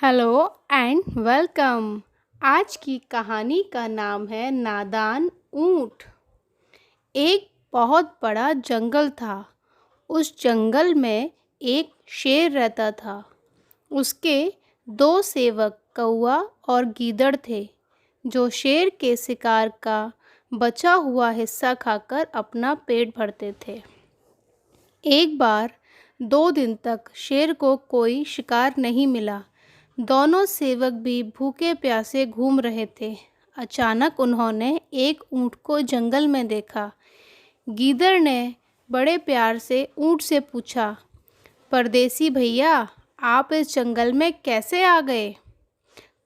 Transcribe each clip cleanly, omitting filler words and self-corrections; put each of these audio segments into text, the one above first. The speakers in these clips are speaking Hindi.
Hello and welcome. आज की कहानी का नाम है नादान ऊंट। एक बहुत बड़ा जंगल था। उस जंगल में एक शेर रहता था। उसके दो सेवक कौवा और गीदड़ थे, जो शेर के शिकार का बचा हुआ हिस्सा खाकर अपना पेट भरते थे। एक बार 2 दिन तक शेर को कोई शिकार नहीं मिला। दोनों सेवक भी भूखे प्यासे घूम रहे थे। अचानक उन्होंने एक ऊँट को जंगल में देखा। गीदड़ ने बड़े प्यार से ऊँट से पूछा, परदेसी भैया, आप इस जंगल में कैसे आ गए?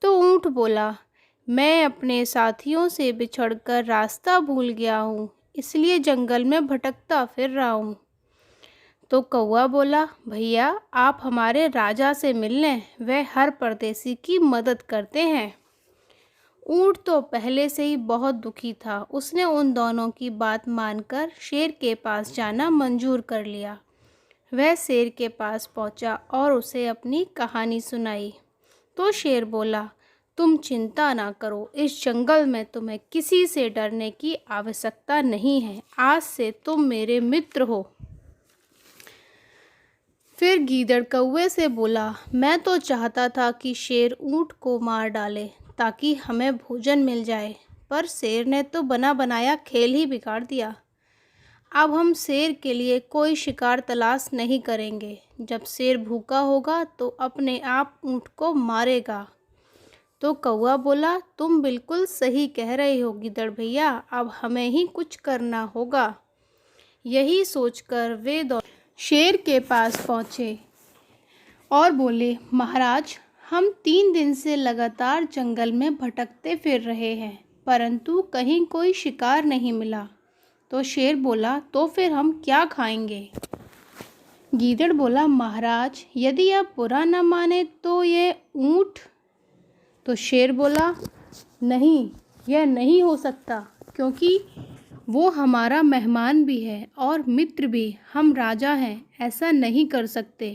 तो ऊँट बोला, मैं अपने साथियों से बिछड़कर रास्ता भूल गया हूँ, इसलिए जंगल में भटकता फिर रहा हूँ। तो कौवा बोला, भैया, आप हमारे राजा से मिल लें, वह हर परदेसी की मदद करते हैं। ऊँट तो पहले से ही बहुत दुखी था। उसने उन दोनों की बात मानकर शेर के पास जाना मंजूर कर लिया। वह शेर के पास पहुंचा और उसे अपनी कहानी सुनाई। तो शेर बोला, तुम चिंता ना करो, इस जंगल में तुम्हें किसी से डरने की आवश्यकता नहीं है। आज से तुम मेरे मित्र हो। फिर गीदड़ कौवे से बोला, मैं तो चाहता था कि शेर ऊँट को मार डाले ताकि हमें भोजन मिल जाए, पर शेर ने तो बना बनाया खेल ही बिगाड़ दिया। अब हम शेर के लिए कोई शिकार तलाश नहीं करेंगे। जब शेर भूखा होगा तो अपने आप ऊँट को मारेगा। तो कौवा बोला, तुम बिल्कुल सही कह रहे हो गीदड़ भैया, अब हमें ही कुछ करना होगा। यही सोचकर वे दोनों शेर के पास पहुँचे और बोले, महाराज, हम 3 दिन से लगातार जंगल में भटकते फिर रहे हैं, परंतु कहीं कोई शिकार नहीं मिला। तो शेर बोला, तो फिर हम क्या खाएंगे? गीदड़ बोला, महाराज, यदि आप बुरा न माने तो ये ऊँट। तो शेर बोला, नहीं, यह नहीं हो सकता, क्योंकि वो हमारा मेहमान भी है और मित्र भी। हम राजा हैं, ऐसा नहीं कर सकते।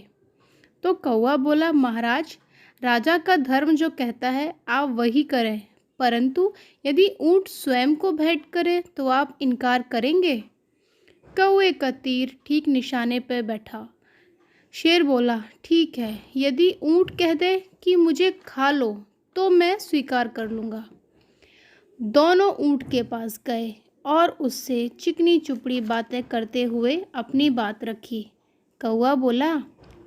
तो कौवा बोला, महाराज, राजा का धर्म जो कहता है आप वही करें, परंतु यदि ऊँट स्वयं को भेंट करे तो आप इनकार करेंगे? कौवे का तीर ठीक निशाने पर बैठा। शेर बोला, ठीक है, यदि ऊँट कह दे कि मुझे खा लो तो मैं स्वीकार कर लूँगा। दोनों ऊँट के पास गए और उससे चिकनी चुपड़ी बातें करते हुए अपनी बात रखी। कौवा बोला,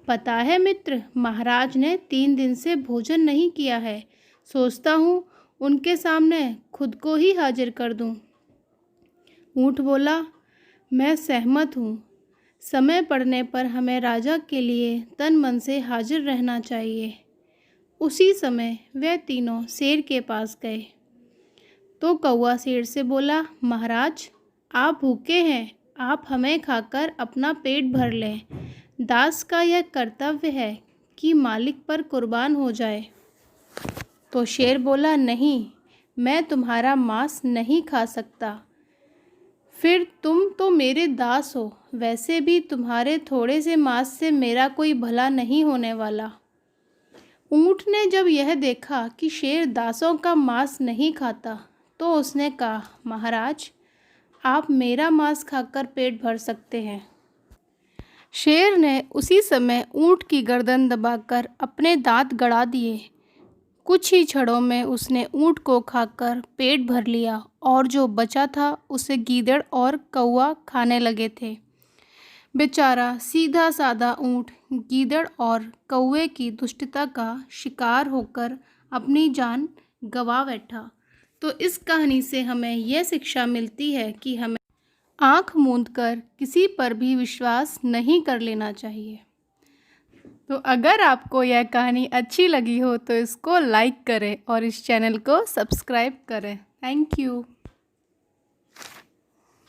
पता है मित्र, महाराज ने 3 दिन से भोजन नहीं किया है। सोचता हूँ उनके सामने खुद को ही हाजिर कर दूँ। ऊँट बोला, मैं सहमत हूँ। समय पड़ने पर हमें राजा के लिए तन मन से हाजिर रहना चाहिए। उसी समय वे तीनों शेर के पास गए। तो कौवा शेर से बोला, महाराज, आप भूखे हैं, आप हमें खाकर अपना पेट भर लें। दास का यह कर्तव्य है कि मालिक पर कुर्बान हो जाए। तो शेर बोला, नहीं, मैं तुम्हारा मांस नहीं खा सकता। फिर तुम तो मेरे दास हो, वैसे भी तुम्हारे थोड़े से मांस से मेरा कोई भला नहीं होने वाला। ऊँट ने जब यह देखा कि शेर दासों का मांस नहीं खाता, तो उसने कहा, महाराज, आप मेरा मांस खाकर पेट भर सकते हैं। शेर ने उसी समय ऊँट की गर्दन दबाकर अपने दांत गड़ा दिए। कुछ ही क्षणों में उसने ऊँट को खाकर पेट भर लिया और जो बचा था उसे गीदड़ और कौवा खाने लगे थे। बेचारा सीधा साधा ऊँट गीदड़ और कौवे की दुष्टता का शिकार होकर अपनी जान गंवा बैठा। तो इस कहानी से हमें यह शिक्षा मिलती है कि हमें आँख मूंदकर किसी पर भी विश्वास नहीं कर लेना चाहिए। तो अगर आपको यह कहानी अच्छी लगी हो तो इसको लाइक करें और इस चैनल को सब्सक्राइब करें। Thank you.